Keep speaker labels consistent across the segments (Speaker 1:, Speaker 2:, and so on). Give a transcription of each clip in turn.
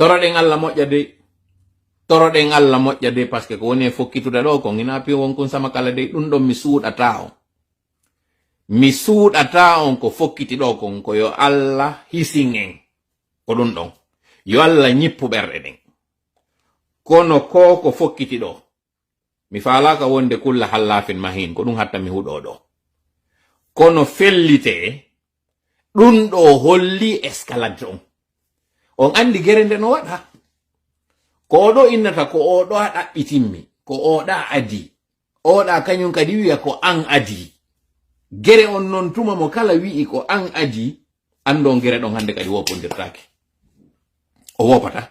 Speaker 1: Toroɗen Allah moƴƴa de. Toroɗen Allah moƴƴa de parce que ko woni e fokkitude ɗo kon ina piyo wonkon sama kala de ɗum ɗon mi suuɗata on. Mi suuɗata on ko fokkiti ɗo kon ko yo Allah hisin en. Ko ɗum ɗon. Yo Allah ñippu ɓerɗe ɗen. Kono ko fokkiti ɗo. Mi faalaka wonde kulla hallafin mahin ko ɗum hatta mi huɗo ɗo. Kono fellite ɗum ɗo holli escalade on. On andi gerende no waɗa. Ko oɗo innata ko oɗo a ɗaɓɓitinmi, ko oɗa adi, oɗa kañum kadi wi'a ko an adi. Gere on non tuma mo kala wi'i ko an adi, andon gere ɗon hande kadi wopondirtake. O wopata.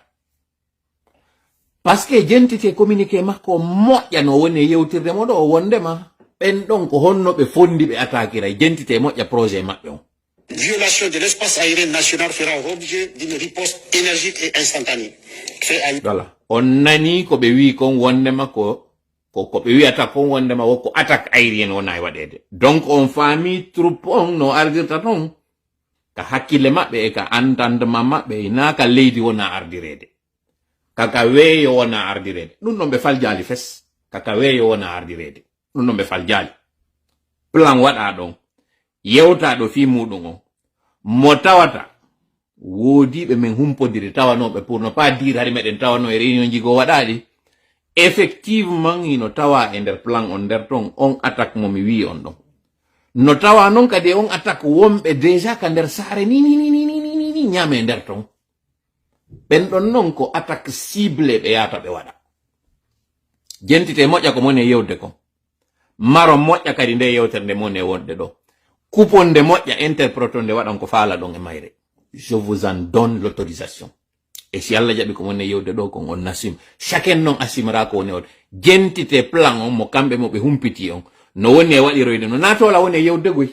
Speaker 1: Parce que jentite communiqué makko moƴƴa no woni yewtirde moɗo o wondema ɓen ɗon ko honno ɓe fondi ɓe attaquera jentite moƴƴa projet maɓɓe on.
Speaker 2: Violation de l'espace aérien national fera l'objet d'une riposte énergique et instantanée.
Speaker 1: Voilà. On nani ko ɓe wi kon wondema ko ɓe wi'ata kon wondema wokko attaque aérienne wona e waɗede. Donc on faami troupe on no ardirta ton ka hakkille maɓɓe e ka entendement maɓɓe ina ka leydi wona ardirede. Kaka weeyo wona ardirede. Ɗum ɗon ɓe faljali fes. Kaka weeyo wona ardirede. Ɗum ɗon ɓe faljali. Plan waɗa ɗon. Yewta ɗo fi muɗum on. Mo tawata. Wodiɓe men humpodiri tawanoɓe pour ne pas dire hari meɗen tawano e réunion jigo waɗaɗi. Effectivement ino tawa e nder plan on nder ton on attaque mo mi wi on ɗon. No tawa non kadi on attaque wonɓe déjà ka nder saare ni ñame e nder ton. Ben ɗon non ko attaque cible ɓe yata ɓe waɗa. Jentite moƴƴa ko moni e yewde kon. Maro moƴƴa kadi nde yewtere nde moni e wonde ɗo. Kuponde moƴƴa interprétonde waɗan ko faala ɗon e mayre. Je vous en donne l'autorisation. Et si Allah jaɓi ko woni e yewde ɗo kon on assume. Chacun non assumera ko woni e jentite plan on mo kamɓe mo ɓe humpiti on. No woni e waɗiroyde no natola woni e yewde goy.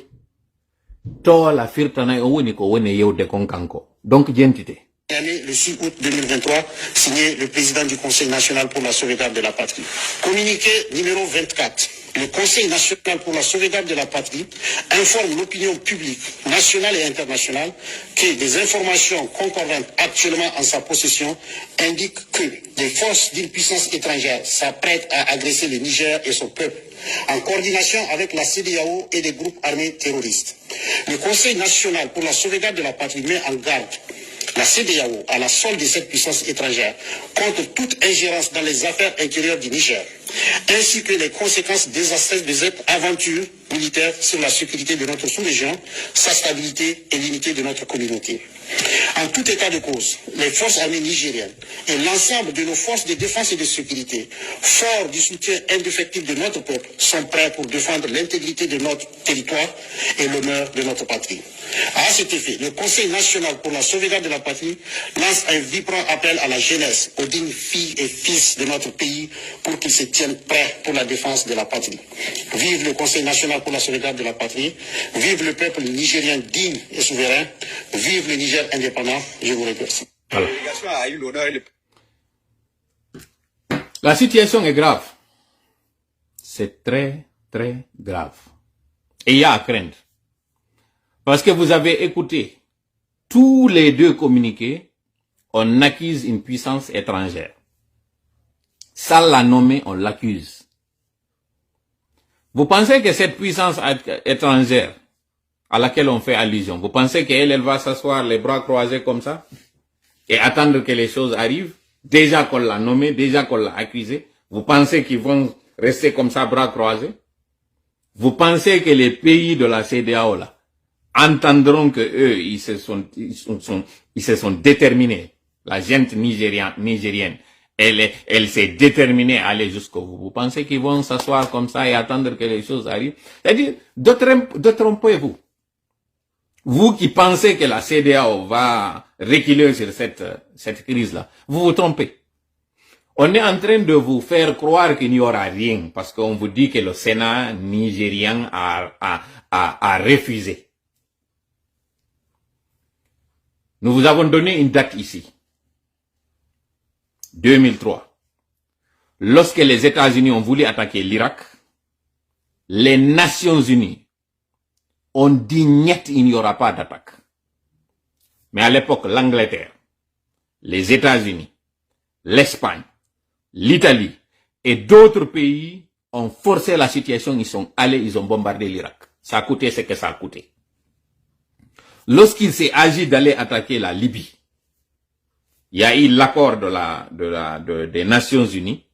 Speaker 1: Tola firtana on woni ko woni e yewde kon kanko. Donc jentite.
Speaker 2: Le 6 août 2023, signé le président du Conseil national pour la sauvegarde de la patrie. Communiqué numéro 24. Le Conseil national pour la sauvegarde de la patrie informe l'opinion publique nationale et internationale que des informations concordantes actuellement en sa possession indiquent que les forces d'une puissance étrangère s'apprêtent à agresser le Niger et son peuple en coordination avec la CEDEAO et des groupes armés terroristes. Le Conseil national pour la sauvegarde de la patrie met en garde la CEDEAO à la solde de cette puissance étrangère contre toute ingérence dans les affaires intérieures du Niger, ainsi que les conséquences désastreuses de cette aventure militaire sur la sécurité de notre sous-région, sa stabilité et l'unité de notre communauté. En tout état de cause, les forces armées nigériennes et l'ensemble de nos forces de défense et de sécurité, forts du soutien indéfectible de notre peuple, sont prêts pour défendre l'intégrité de notre territoire et l'honneur de notre patrie. À cet effet, le Conseil national pour la sauvegarde de la patrie lance un vibrant appel à la jeunesse, aux dignes filles et fils de notre pays pour qu'ils se tiennent prêts pour la défense de la patrie. Vive le Conseil national pour la sauvegarde de la patrie, vive le peuple nigérien digne et souverain, vive le Niger indépendant. Je vous remercie.
Speaker 1: Voilà. La situation est grave. C'est très, très grave. Et il y a à craindre. Parce que vous avez écouté tous les deux communiqués, on accuse une puissance étrangère. Ça l'a nommé, on l'accuse. Vous pensez que cette puissance étrangère à laquelle on fait allusion, vous pensez qu'elle va s'asseoir les bras croisés comme ça et attendre que les choses arrivent? Déjà qu'on l'a nommé, déjà qu'on l'a accusé, vous pensez qu'ils vont rester comme ça, bras croisés? Vous pensez que les pays de la CEDEAO là entendront que eux, ils se sont déterminés. La gente nigérienne, elle s'est déterminée à aller jusqu'au bout. Vous pensez qu'ils vont s'asseoir comme ça et attendre que les choses arrivent? C'est-à-dire, détrompez-vous. Vous qui pensez que la CEDEAO va reculer sur cette crise-là, vous vous trompez. On est en train de vous faire croire qu'il n'y aura rien parce qu'on vous dit que le Sénat nigérien a refusé. Nous vous avons donné une date ici. 2003. Lorsque les États-Unis ont voulu attaquer l'Irak, les Nations Unies ont dit niet, il n'y aura pas d'attaque. Mais à l'époque, l'Angleterre, les États-Unis, l'Espagne, l'Italie et d'autres pays ont forcé la situation, ils sont allés, ils ont bombardé l'Irak. Ça a coûté ce que ça a coûté. Lorsqu'il s'est agi d'aller attaquer la Libye, il y a eu l'accord des Nations Unies,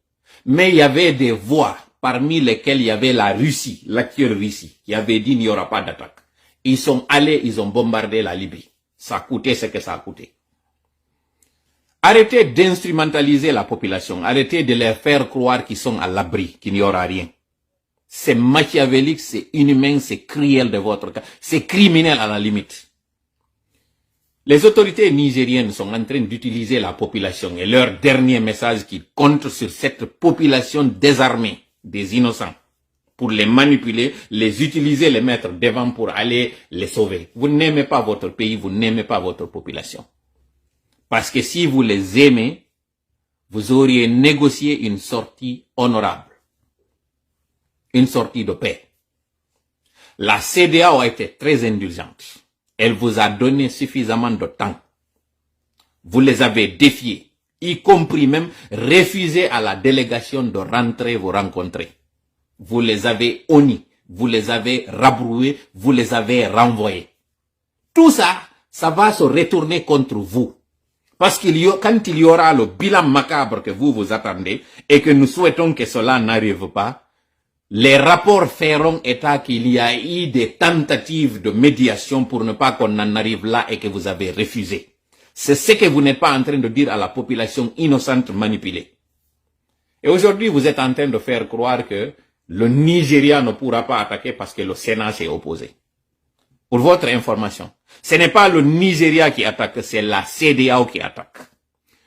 Speaker 1: mais il y avait des voix parmi lesquelles il y avait la Russie, l'actuelle Russie, qui avait dit qu'il n'y aura pas d'attaque. Ils sont allés, ils ont bombardé la Libye. Ça a coûté ce que ça a coûté. Arrêtez d'instrumentaliser la population, arrêtez de leur faire croire qu'ils sont à l'abri, qu'il n'y aura rien. C'est machiavélique, c'est inhumain, c'est cruel de votre cas, c'est criminel à la limite. Les autorités nigériennes sont en train d'utiliser la population et leur dernier message qui compte sur cette population désarmée des innocents pour les manipuler, les utiliser, les mettre devant pour aller les sauver. Vous n'aimez pas votre pays, vous n'aimez pas votre population. Parce que si vous les aimez, vous auriez négocié une sortie honorable. Une sortie de paix. La CEDEAO a été très indulgente. Elle vous a donné suffisamment de temps. Vous les avez défiés, y compris même refusé à la délégation de rentrer vous rencontrer. Vous les avez honnis, vous les avez rabroués, vous les avez renvoyés. Tout ça, ça va se retourner contre vous. Parce quand il y aura le bilan macabre que vous attendez et que nous souhaitons que cela n'arrive pas, les rapports feront état qu'il y a eu des tentatives de médiation pour ne pas qu'on en arrive là et que vous avez refusé. C'est ce que vous n'êtes pas en train de dire à la population innocente manipulée. Et aujourd'hui, vous êtes en train de faire croire que le Nigeria ne pourra pas attaquer parce que le Sénat s'est opposé. Pour votre information, ce n'est pas le Nigeria qui attaque, c'est la CEDEAO qui attaque.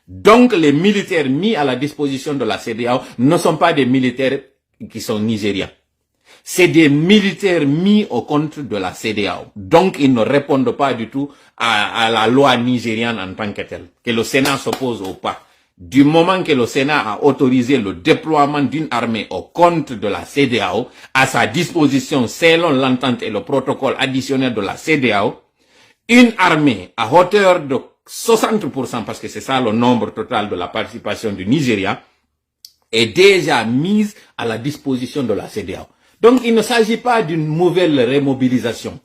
Speaker 1: Donc les militaires mis à la disposition de la CEDEAO ne sont pas des militaires qui sont nigériens. C'est des militaires mis au compte de la CEDEAO. Donc ils ne répondent pas du tout à la loi nigériane en tant que telle. Que le Sénat s'oppose ou pas. Du moment que le Sénat a autorisé le déploiement d'une armée au compte de la CEDEAO, à sa disposition selon l'entente et le protocole additionnel de la CEDEAO, une armée à hauteur de 60%, parce que c'est ça le nombre total de la participation du Nigeria, est déjà mise à la disposition de la CEDEAO. Donc il ne s'agit pas d'une nouvelle remobilisation.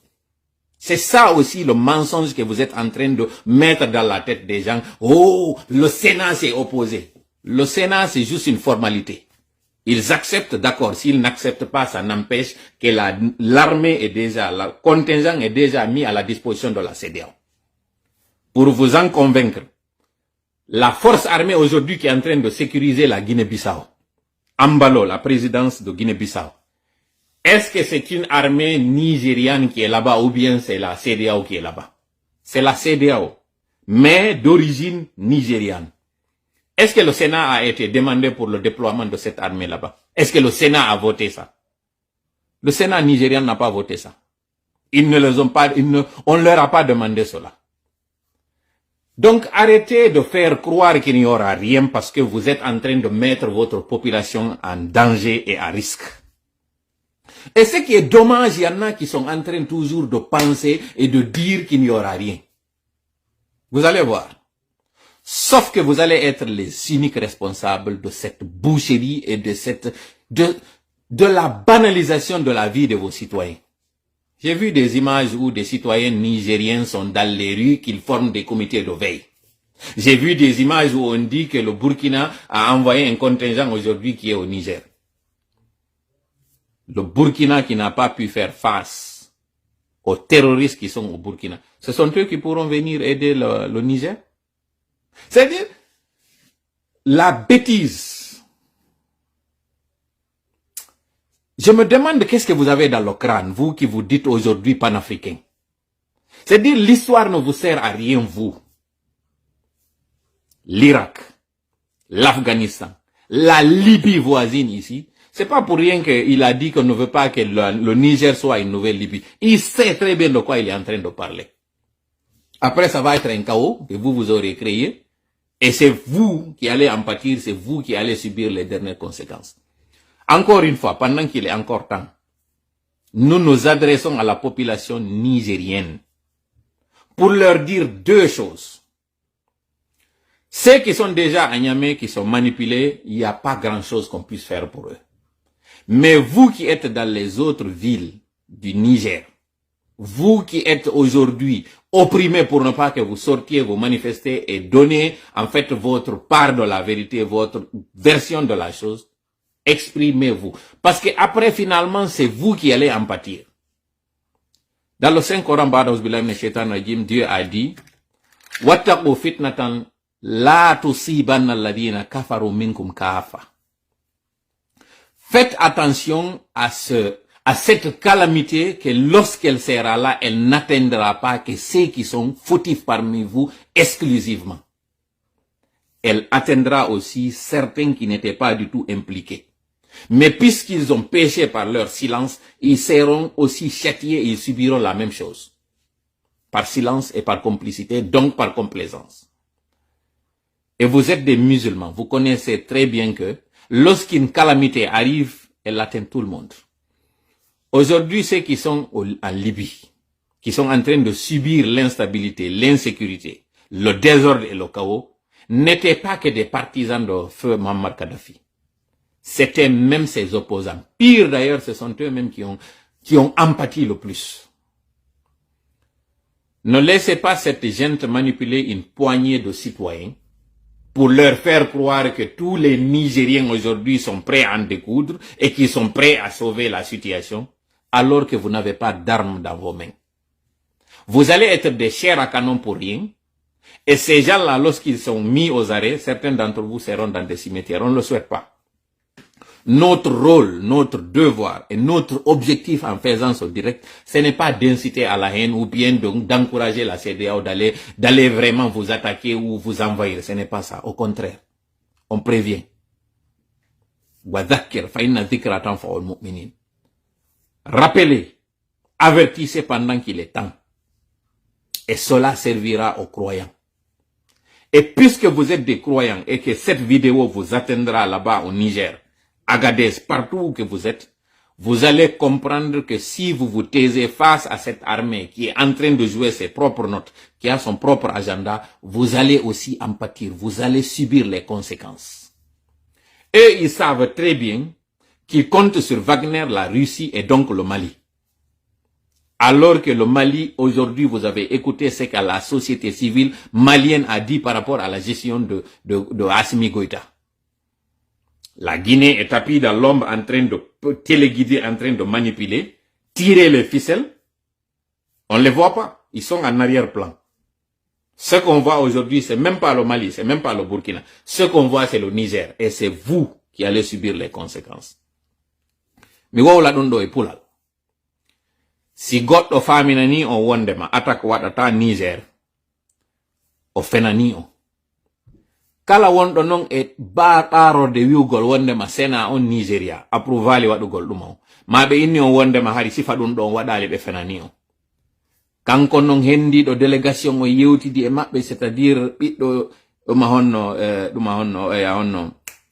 Speaker 1: C'est ça aussi le mensonge que vous êtes en train de mettre dans la tête des gens. Oh, le Sénat s'est opposé. Le Sénat, c'est juste une formalité. Ils acceptent, d'accord. S'ils n'acceptent pas, ça n'empêche que l'armée est déjà, le contingent est déjà mis à la disposition de la CEDEAO. Pour vous en convaincre, la force armée aujourd'hui qui est en train de sécuriser la Guinée-Bissau, Ambalo, la présidence de Guinée-Bissau, est-ce que c'est une armée nigériane qui est là-bas ou bien c'est la CEDEAO qui est là-bas? C'est la CEDEAO, mais d'origine nigériane. Est-ce que le Sénat a été demandé pour le déploiement de cette armée là-bas? Est-ce que le Sénat a voté ça? Le Sénat nigérien n'a pas voté ça. Ils ne les ont pas, on ne leur a pas demandé cela. Donc arrêtez de faire croire qu'il n'y aura rien parce que vous êtes en train de mettre votre population en danger et à risque. Et ce qui est dommage, il y en a qui sont en train toujours de penser et de dire qu'il n'y aura rien. Vous allez voir. Sauf que vous allez être les uniques responsables de cette boucherie et de la banalisation de la vie de vos citoyens. J'ai vu des images où des citoyens nigériens sont dans les rues, qu'ils forment des comités de veille. J'ai vu des images où on dit que le Burkina a envoyé un contingent aujourd'hui qui est au Niger. Le Burkina qui n'a pas pu faire face aux terroristes qui sont au Burkina. Ce sont eux qui pourront venir aider le Niger. C'est-à-dire, la bêtise. Je me demande qu'est-ce que vous avez dans le crâne, vous qui vous dites aujourd'hui panafricain. C'est-à-dire, l'histoire ne vous sert à rien, vous. L'Irak, l'Afghanistan, la Libye voisine ici, c'est pas pour rien qu'il a dit qu'on ne veut pas que le Niger soit une nouvelle Libye. Il sait très bien de quoi il est en train de parler. Après, ça va être un chaos que vous aurez créé. Et c'est vous qui allez en pâtir, c'est vous qui allez subir les dernières conséquences. Encore une fois, pendant qu'il est encore temps, nous nous adressons à la population nigérienne pour leur dire deux choses. Ceux qui sont déjà à Niamey, qui sont manipulés, il n'y a pas grand-chose qu'on puisse faire pour eux. Mais vous qui êtes dans les autres villes du Niger, vous qui êtes aujourd'hui opprimés pour ne pas que vous sortiez, vous manifester et donner en fait votre part de la vérité, votre version de la chose, exprimez-vous. Parce que après finalement, c'est vous qui allez en pâtir. Dans le Saint-Coran, Dieu a dit, Wattaqu fitnatan la tusibanna alladhina kafaru minkum kafa. Faites attention à cette calamité que lorsqu'elle sera là, elle n'atteindra pas que ceux qui sont fautifs parmi vous exclusivement. Elle atteindra aussi certains qui n'étaient pas du tout impliqués. Mais puisqu'ils ont péché par leur silence, ils seront aussi châtiés et ils subiront la même chose. Par silence et par complicité, donc par complaisance. Et vous êtes des musulmans, vous connaissez très bien que lorsqu'une calamité arrive, elle atteint tout le monde. Aujourd'hui, ceux qui sont en Libye, qui sont en train de subir l'instabilité, l'insécurité, le désordre et le chaos, n'étaient pas que des partisans de feu Muammar Kadhafi. C'était même ses opposants. Pire d'ailleurs, ce sont eux-mêmes qui ont empathie le plus. Ne laissez pas cette gente manipuler une poignée de citoyens pour leur faire croire que tous les Nigériens aujourd'hui sont prêts à en découdre et qu'ils sont prêts à sauver la situation, alors que vous n'avez pas d'armes dans vos mains. Vous allez être des chairs à canon pour rien, et ces gens-là, lorsqu'ils sont mis aux arrêts, certains d'entre vous seront dans des cimetières. On ne le souhaite pas. Notre rôle, notre devoir et notre objectif en faisant ce direct, ce n'est pas d'inciter à la haine ou bien d'encourager la CEDEAO d'aller vraiment vous attaquer ou vous envahir. Ce n'est pas ça. Au contraire, on prévient. Rappelez, avertissez pendant qu'il est temps. Et cela servira aux croyants. Et puisque vous êtes des croyants et que cette vidéo vous atteindra là-bas au Niger, Agadez, partout où que vous êtes, vous allez comprendre que si vous vous taisez face à cette armée qui est en train de jouer ses propres notes, qui a son propre agenda, vous allez aussi en pâtir, vous allez subir les conséquences. Eux, ils savent très bien qu'ils comptent sur Wagner, la Russie et donc le Mali. Alors que le Mali, aujourd'hui, vous avez écouté ce que la société civile malienne a dit par rapport à la gestion de Assimi Goïta. La Guinée est tapie dans l'ombre en train de téléguider, en train de manipuler, tirer les ficelles. On ne les voit pas. Ils sont en arrière-plan. Ce qu'on voit aujourd'hui, c'est même pas le Mali, c'est même pas le Burkina. Ce qu'on voit, c'est le Niger. Et c'est vous qui allez subir les conséquences. Mais wow la dondo e pulal. Si goddo faminani on wondema attaque wadata Niger, o fenani o. Kala wonɗo non e baɗarode wiwgol wondema sena on Nigeria approuvali waɗugol ɗum o maɓe inni on wondema hari sifa ɗum ɗon waɗali ɓe fenani o kanko non hendiɗo délégation o yewtidi e maɓɓe c'est à dire ɓiɗɗo honno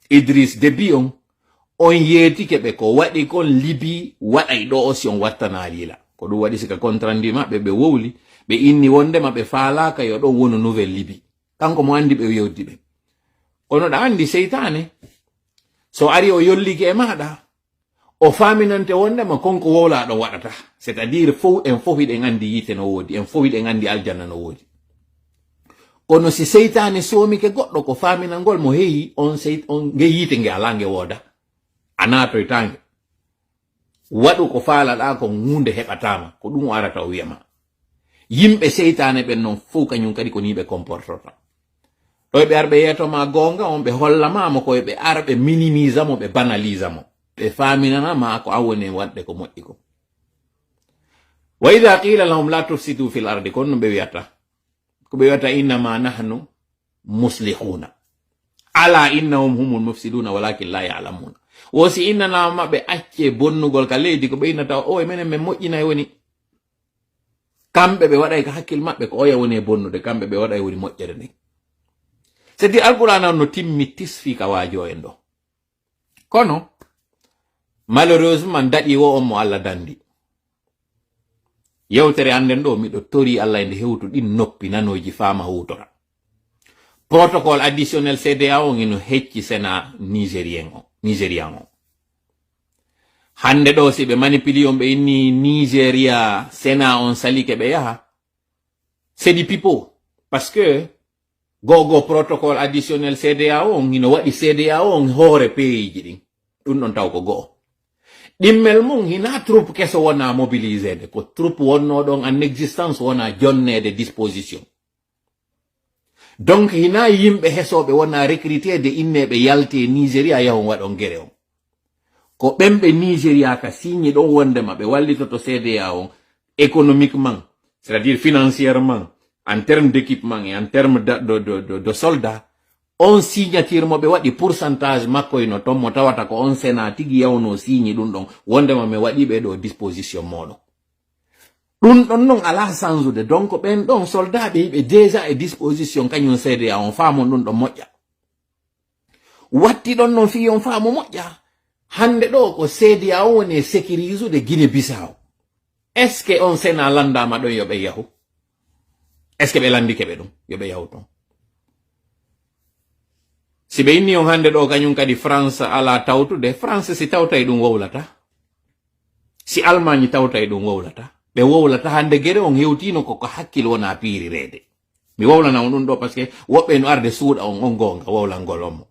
Speaker 1: Idriss Déby on yeetike ɓe ko waɗi kon Libi waɗay ɗo aussi on wattana lila ko ɗum waɗi sika contrandi maɓɓe ɓe wowli ɓe inni wondema ɓe faalaka yo ɗon wonu nouvelle Libi kanko mo andi ɓe yewdi ɓe ono da andi seytane so ari o yollike e maɗa o faminante wondema konko wowlaɗo waɗata c'est à dire fof en fof iɗen andi yite no woodi en fof iɗen andi aljanna no woodi kono si seytane somike goɗɗo ko faminangol mo heeyi on nge yite nge ala nge wooda a natoytange waɗu ko faalaɗa ko hunde heɓatama ko ɗum o arata o wiyama yimɓe seytane ɓen noon fof kañum kadi ko ni ɓe comportota ɗo ɓe arɓe yetoma gonga on ɓe hollamamo koye ɓe arɓe minimise mo ɓe banalise mo ɓe faminanama ko awoni waɗde ko moƴƴi ko wa ida qila lahum la tufsidu fil ardi kono ɓe wiyata ko ɓe wiyata innama nahnu muslihuna ala innahum humul mufsiduna walakin la ya'lamuna wosi innanama ɓe acce bonnugol ka leydi ko ɓe innata o e menen min moƴƴinay woni kamɓe ɓe waɗay ko hakkille maɓɓe ko oya woni e bonnude kamɓe ɓe waɗay woni moƴƴere nden c'est dire alqur'an no timmi tisfi ka waajo en ɗo kono malheureusement daɗi wo on mo Allah dandi yewtere anden ɗo miɗo tori Allah e nde hewtu ɗin noppi nanoji faama hutora protocole additionnel CEDEAO ngino hecci sena nigérian o hande ɗo si ɓe manipuli on ɓe inni Nigeria sena on sali ke ɓe yaha c'est du pipeau parce que gogo protocole additionnel CEDEAO on ngino waɗi CEDEAO on hoore pays ɗin ɗum ɗon taw ko go'o ɗimmel mum hina troupe keso wona mobilisede ko troupe wonno ɗon en existence wona jonnede disposition donc hina yimɓe hesoɓe wona recrutede inneɓe yalte Nigeria yahon waɗon guere on ko ɓemɓe Nigeria ka signi ɗon wondema ɓe wallitoto CEDEAO on économiquement c'est-à-dire financièrement en termes d'équipement et en termes de soldats on signature mo ɓe waɗi pourcentage makko ino ton mo tawata ko on sena tigi yawno signi ɗum ɗon wondema mi waɗi ɓe ɗo disposition moɗon ɗum ɗon non ala sansude donc ɓen ɗon soldat ɓe yiɓe déjà e disposition kañum CEDEAO on faamon ɗum ɗon moƴƴa watti ɗon non fi on faamo moƴƴa hande ɗo ko CEDEAO woni sécurise de Guinée Bissau est ce que on sena landama ɗon yoɓe yahu est ce que ɓe landi keɓe ɗum yoɓe yahu ton si ɓe inni on hande ɗo kañum kadi France ala tawtude France si tawtay ɗum wowlata si Allemagne tawtay ɗum wowlata ɓe wowlata hande guere on hewtino koko hakkille wona piirirede mi wowlana on ɗum ɗo par ce que woɓɓe no arde suuɗa on gonga wowlangol on mo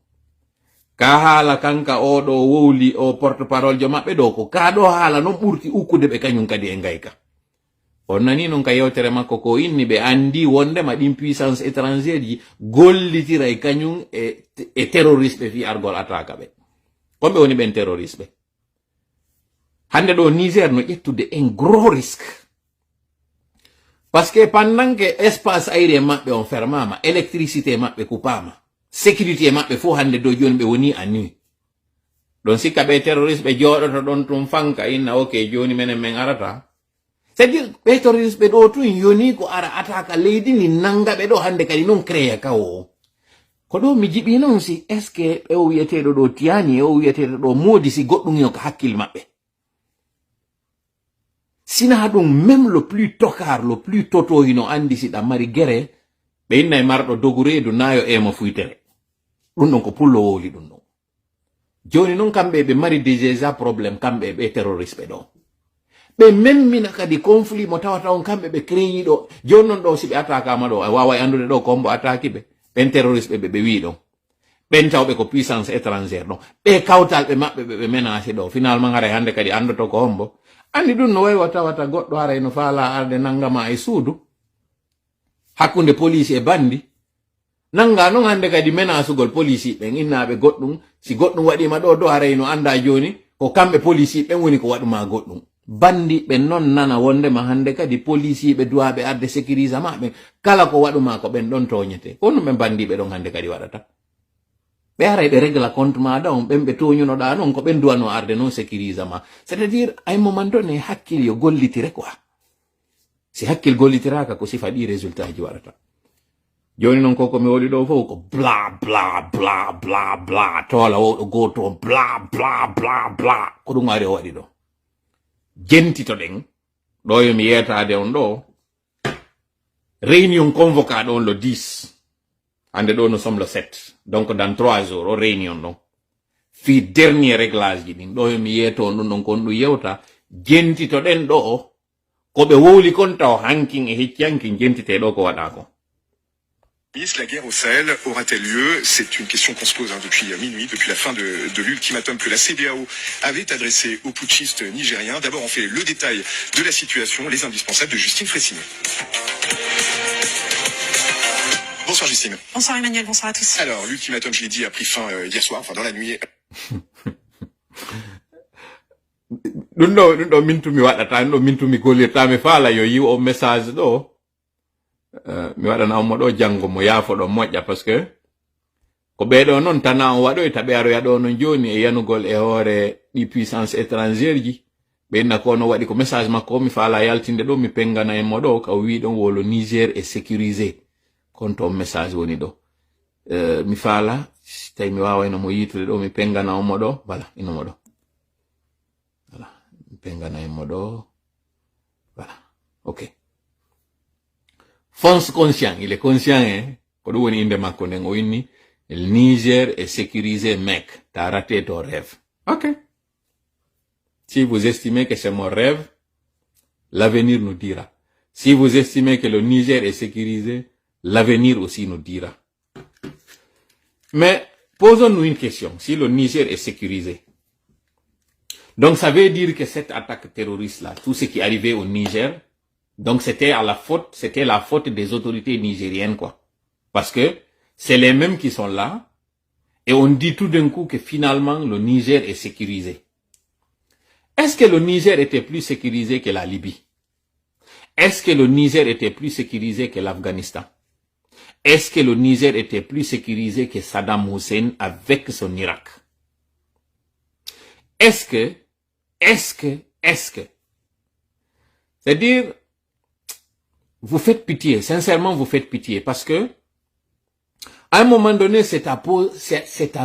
Speaker 1: ka haala kanka o ɗo wowli o porte parole jo maɓɓe ɗo ko ka ɗo haala non ɓurti ukkude ɓe kañum kadi e ngayka on nani non ka yewtere makko ko inni ɓe andi wondema ɗin puissance étrangère ji gollitira e kañum e terroriste ɓe fi argol attaque ɓe komɓe woni ɓen terroriste ɓe hande ɗo Niger no ƴettude un gros risque parce que pendant que espace aérien maɓɓe on fermama électricité maɓɓe coupama sécurité maɓɓe fo hande do joni ɓe woni a nuit ɗon sikka ɓe terroriste ɓe jooɗoto ɗon tum fanka inna ok joni menen men arata c'est à dire ɓe terroriste ɓe ɗo tun yoni ko ara attaque leydi ni nanga ɓe ɗo hande kadi non créa kawo ko ɗo mi jiɓi non si est ce que ɓe o wiyeteɗo ɗo tiyani e o wiyeteɗo ɗo moodi si goɗɗum yo ko hakkille maɓɓe sina ɗum même le plus tokar le plus totoyino andi si ɗam mari guere ɓe inna e marɗo dogu reedu nayo emo fuytere ɗum ɗon ko pullo wowli ɗum ɗon joni noon kamɓe ɓe mari déjà probléme kamɓe ɓe terroriste ɓe ɗo ɓe memmina kadi conflit mo tawata on kamɓe ɓe créyi ɗo joni noon ɗo si ɓe attaquama ɗo a wawa andude ɗo kombo attaque ɓe ɓen terroriste ɓe wi ɗon ɓen tawɓe ko puissance étrangère ɗon ɓe kawtalɓe maɓɓe ɓe menacé ɗo finalement haray hande kadi andoto ko hombo andi ɗum no waywa tawata goɗɗo haray no faala arde nangama e suudu hakkunde police e bandi nanga non hande kadi menasugol police ɓen innaɓe goɗɗum si goɗɗum waɗima ɗo haray no anda joni ko kamɓe police ɓen woni ko waɗuma goɗɗum bandi ɓe non nana wondema hande kadi police ɓe duwaɓe arde sécurise maɓe kala ko waɗuma ko ɓen ɗon toñete ko ɗum ɓe bandiɓe ɗon hande kadi waɗata ɓe aray ɓe régla compte maɗa on ɓen ɓe toñunoɗa non ko ɓen duwano arde non sécurise ma c'est à dire ay moment donné hakkille yo gollitire quoi si hakkille gollitiraka ko sifa ɗi résultat ji waɗata joni noon koko mi woli ɗo fof ko bla bla bla bla bla tola woɗo goto bla bla bla bla ko ɗum ari o waɗi ɗo jentito ɗen ɗo yomi yetade on ɗo réunion convoquaɗo on le 10 hande ɗo nous sommes le 7 donc dans 3 jours o réunion ɗon fi dernier réglage ji ɗin ɗo yomi yeeto on ɗum ɗon kon ɗum yewta jentito ɗen ɗo ko ɓe wowli kon taw hankin e hecci hankin jentite ɗo ko waɗa ko.
Speaker 3: La guerre au Sahel aura-t-elle lieu? C'est une question qu'on se pose depuis minuit, depuis la fin de l'ultimatum que la CEDEAO avait adressé aux putschistes nigériens. D'abord, on fait le détail de la situation, les indispensables de Justine Fressinet. Bonsoir Justine.
Speaker 4: Bonsoir Emmanuel, bonsoir à tous.
Speaker 3: Alors, l'ultimatum, je l'ai dit, a pris fin hier soir, enfin dans la nuit.
Speaker 1: ɗum ɗo mintumi waɗata ɗum ɗo mintumi gollirta mi faala yo yiw o message ɗo mi waɗana mo ɗo janngo mo yaafo ɗo moƴƴa par ce que ko ɓeɗo noon tana on waɗoy taɓe aroya ɗo non joni e yanugol e hoore ɗi puissance étrangère ji ɓenna ko no waɗi ko message makko mi faala yaltinde ɗo mi pengana e mo ɗo ka wi ɗon wolo Niger est sécurisé kon to message woni ɗo mi faala tawi mi wawayno mo yitude ɗo mi pengana o mo ɗo voilà ino mo ɗo voilà mi pengana e mo ɗo voilà ok fonce conscient il est conscient hein Kodo woni inde makko nden o inni le Niger est sécurisé, mec. T'as raté ton rêve. Ok. Si vous estimez que c'est mon rêve, l'avenir nous dira. Si vous estimez que le Niger est sécurisé, l'avenir aussi nous dira. Mais posons-nous une question. Si le Niger est sécurisé, donc ça veut dire que cette attaque terroriste-là, tout ce qui est arrivé au Niger, donc c'était la faute des autorités nigériennes, quoi. Parce que c'est les mêmes qui sont là, et on dit tout d'un coup que finalement le Niger est sécurisé. Est-ce que le Niger était plus sécurisé que la Libye? Est-ce que le Niger était plus sécurisé que l'Afghanistan? Est-ce que le Niger était plus sécurisé que Saddam Hussein avec son Irak? Est-ce que? C'est-à-dire, vous faites pitié, sincèrement vous faites pitié, parce que à un moment donné, c'est à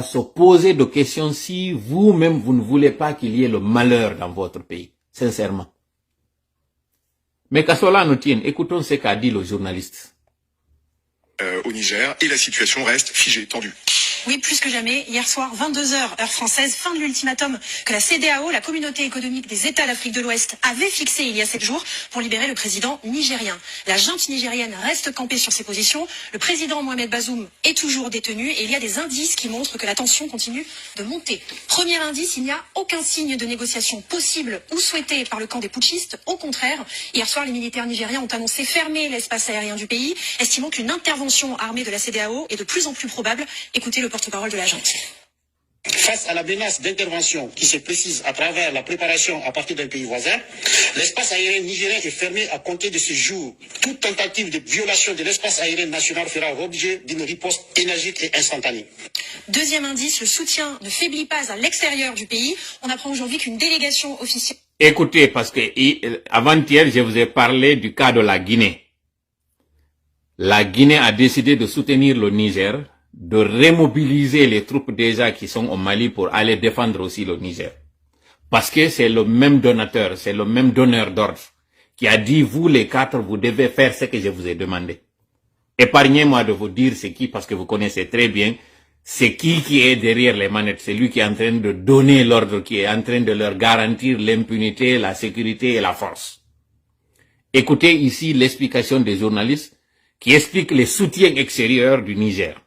Speaker 1: se poser de questions si vous-même, vous ne voulez pas qu'il y ait le malheur dans votre pays. Sincèrement. Mais qu'à cela nous tienne, écoutons ce qu'a dit le journaliste.
Speaker 3: Au Niger, et la situation reste figée, tendue.
Speaker 4: Oui, plus que jamais. Hier soir, 22h, heure française, fin de l'ultimatum que la CEDEAO, la communauté économique des États d'Afrique de l'Ouest, avait fixé il y a 7 jours pour libérer le président nigérien. La junte nigérienne reste campée sur ses positions. Le président Mohamed Bazoum est toujours détenu et il y a des indices qui montrent que la tension continue de monter. Premier indice, il n'y a aucun signe de négociation possible ou souhaité par le camp des putschistes. Au contraire, hier soir, les militaires nigériens ont annoncé fermer l'espace aérien du pays, estimant qu'une intervention armée de la CEDEAO est de plus en plus probable. Écoutez le porte-parole de la junte.
Speaker 2: Face à la menace d'intervention qui se précise à travers la préparation à partir d'un pays voisin, l'espace aérien nigérien est fermé à compter de ce jour. Toute tentative de violation de l'espace aérien national fera l'objet d'une riposte énergique et instantanée.
Speaker 4: Deuxième indice, le soutien ne faiblit pas à l'extérieur du pays. On apprend aujourd'hui qu'une délégation officielle...
Speaker 1: Écoutez, parce que avant-hier, je vous ai parlé du cas de la Guinée. La Guinée a décidé de soutenir le Niger, de remobiliser les troupes déjà qui sont au Mali pour aller défendre aussi le Niger. Parce que c'est le même donateur, c'est le même donneur d'ordre qui a dit, vous les 4, vous devez faire ce que je vous ai demandé. Épargnez-moi de vous dire c'est qui, parce que vous connaissez très bien, c'est qui est derrière les manettes. C'est lui qui est en train de donner l'ordre, qui est en train de leur garantir l'impunité, la sécurité et la force. Écoutez ici l'explication des journalistes qui expliquent les soutiens extérieurs du Niger.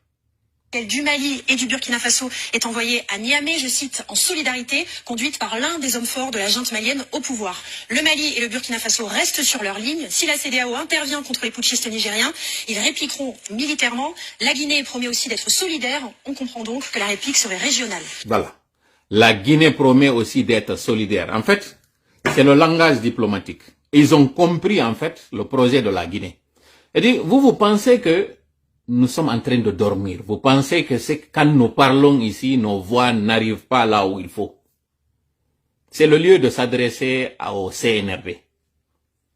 Speaker 4: Du Mali et du Burkina Faso est envoyée à Niamey, je cite, en solidarité, conduite par l'un des hommes forts de la junte malienne au pouvoir. Le Mali et le Burkina Faso restent sur leur ligne. Si la CEDEAO intervient contre les putschistes nigériens, ils répliqueront militairement. La Guinée promet aussi d'être solidaire. On comprend donc que la réplique serait régionale.
Speaker 1: Voilà. La Guinée promet aussi d'être solidaire. En fait, c'est le langage diplomatique. Ils ont compris, en fait, le projet de la Guinée. C'est-à-dire, vous pensez que nous sommes en train de dormir. Vous pensez que c'est quand nous parlons ici, nos voix n'arrivent pas là où il faut. C'est le lieu de s'adresser au CNRD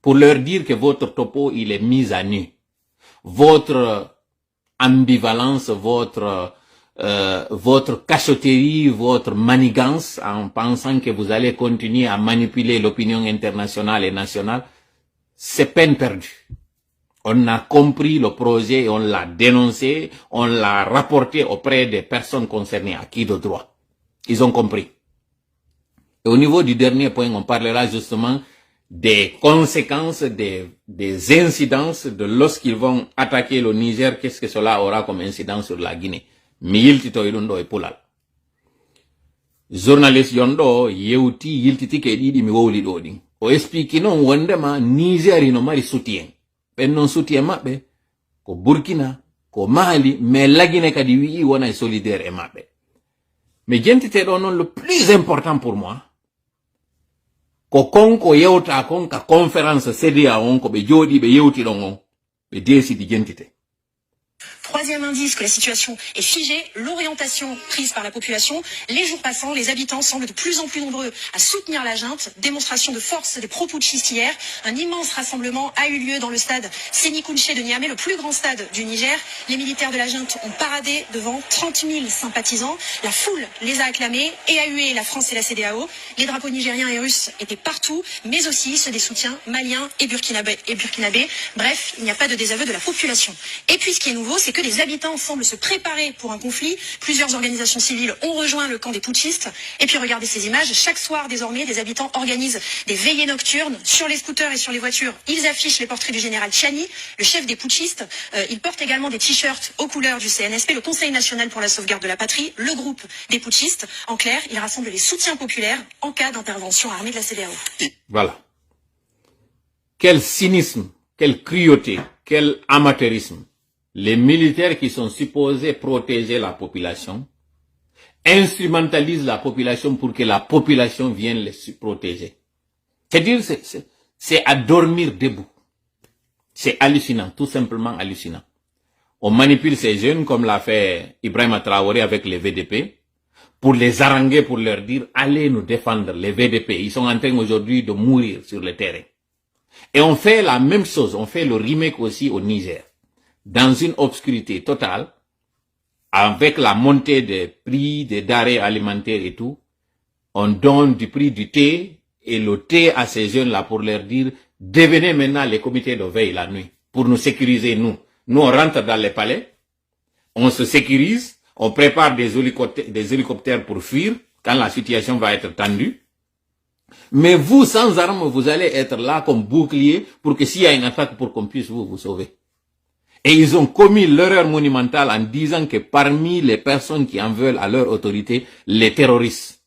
Speaker 1: pour leur dire que votre topo, il est mis à nu. Votre ambivalence, votre cachotterie, votre manigance en pensant que vous allez continuer à manipuler l'opinion internationale et nationale, c'est peine perdue. On a compris le projet, on l'a dénoncé, on l'a rapporté auprès des personnes concernées, à qui de droit. Ils ont compris. Et au niveau du dernier point, on parlera justement des conséquences, des incidences de lorsqu'ils vont attaquer le Niger, qu'est-ce que cela aura comme incidence sur la Guinée. Miyiltito ilundo e pulal. Journaliste yondo, yeuti yiltiti ke didi mi wowli dodi. O explique non wondema Niger ino mari soutien. Ben non soutien mabbe ko Burkina ko Mali mais la Guinée kadi wi wona solidaire e mabbe. Mais jentite do non le plus important pour moi ko konko yewta kon ka conférence CEDEAO on ko be jodi be yewti don on be décidi jentite.
Speaker 4: Troisième indice que la situation est figée, l'orientation prise par la population. Les jours passant, les habitants semblent de plus en plus nombreux à soutenir la junte. Démonstration de force des pro-putschistes hier. Un immense rassemblement a eu lieu dans le stade Séni-Kouché de Niamey, le plus grand stade du Niger. Les militaires de la junte ont paradé devant 30 000 sympathisants. La foule les a acclamés et a hué la France et la CEDEAO. Les drapeaux nigériens et russes étaient partout, mais aussi ceux des soutiens maliens et burkinabés. Bref, il n'y a pas de désaveu de la population. Et puis ce qui est nouveau, c'est que que les habitants semblent se préparer pour un conflit. Plusieurs organisations civiles ont rejoint le camp des putschistes. Et puis regardez ces images. Chaque soir, désormais, des habitants organisent des veillées nocturnes. Sur les scooters et sur les voitures, ils affichent les portraits du général Chiani, le chef des putschistes. Ils portent également des t-shirts aux couleurs du CNSP, le Conseil national pour la sauvegarde de la patrie, le groupe des putschistes. En clair, ils rassemblent les soutiens populaires en cas d'intervention armée de la CEDEAO.
Speaker 1: Voilà. Quel cynisme, quelle cruauté, quel amateurisme. Les militaires qui sont supposés protéger la population instrumentalisent la population pour que la population vienne les protéger. C'est-à-dire, c'est à dormir debout. C'est hallucinant, tout simplement hallucinant. On manipule ces jeunes comme l'a fait Ibrahima Traoré avec les VDP pour les haranguer, pour leur dire allez nous défendre, les VDP. Ils sont en train aujourd'hui de mourir sur le terrain. Et on fait la même chose, on fait le remake aussi au Niger. Dans une obscurité totale, avec la montée des prix des denrées alimentaires et tout, on donne du prix du thé et le thé à ces jeunes-là pour leur dire devenez maintenant les comités de veille la nuit pour nous sécuriser nous. Nous on rentre dans les palais, on se sécurise, on prépare des hélicoptères pour fuir quand la situation va être tendue. Mais vous, sans armes, vous allez être là comme bouclier pour que s'il y a une attaque, pour qu'on puisse vous sauver. Et ils ont commis l'erreur monumentale en disant que parmi les personnes qui en veulent à leur autorité, les terroristes.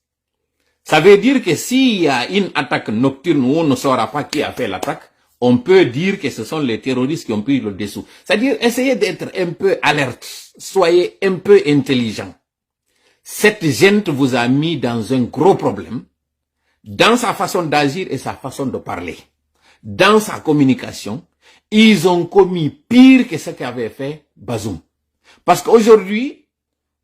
Speaker 1: Ça veut dire que s'il y a une attaque nocturne où on ne saura pas qui a fait l'attaque, on peut dire que ce sont les terroristes qui ont pris le dessous. C'est-à-dire, essayez d'être un peu alerte, soyez un peu intelligent. Cette gente vous a mis dans un gros problème, dans sa façon d'agir et sa façon de parler. Dans sa communication, ils ont commis pire que ce qu'avait fait Bazoum. Parce qu'aujourd'hui,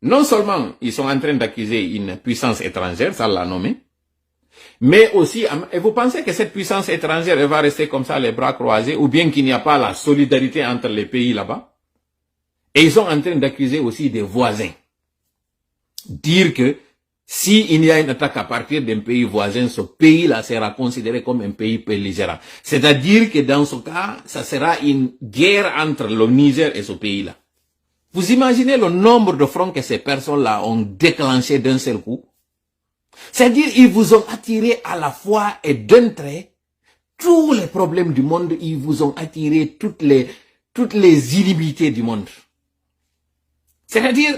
Speaker 1: non seulement ils sont en train d'accuser une puissance étrangère, ça l'a nommé, mais aussi, et vous pensez que cette puissance étrangère elle va rester comme ça les bras croisés, ou bien qu'il n'y a pas la solidarité entre les pays là-bas? Et ils sont en train d'accuser aussi des voisins. Dire que s'il y a une attaque à partir d'un pays voisin, ce pays-là sera considéré comme un pays belligérant. C'est-à-dire que dans ce cas, ça sera une guerre entre le Niger et ce pays-là. Vous imaginez le nombre de fronts que ces personnes-là ont déclenché d'un seul coup? C'est-à-dire ils vous ont attiré à la fois et d'un trait tous les problèmes du monde, ils vous ont attiré toutes les inimités du monde. C'est-à-dire,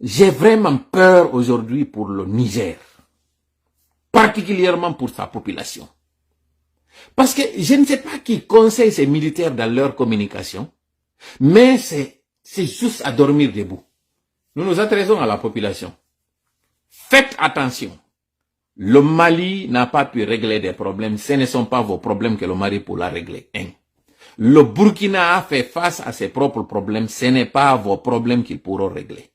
Speaker 1: j'ai vraiment peur aujourd'hui pour le Niger, particulièrement pour sa population. Parce que je ne sais pas qui conseille ces militaires dans leur communication, mais c'est juste à dormir debout. Nous nous adressons à la population. Faites attention. Le Mali n'a pas pu régler des problèmes. Ce ne sont pas vos problèmes que le Mali pourra régler. Le Burkina a fait face à ses propres problèmes. Ce n'est pas vos problèmes qu'ils pourront régler.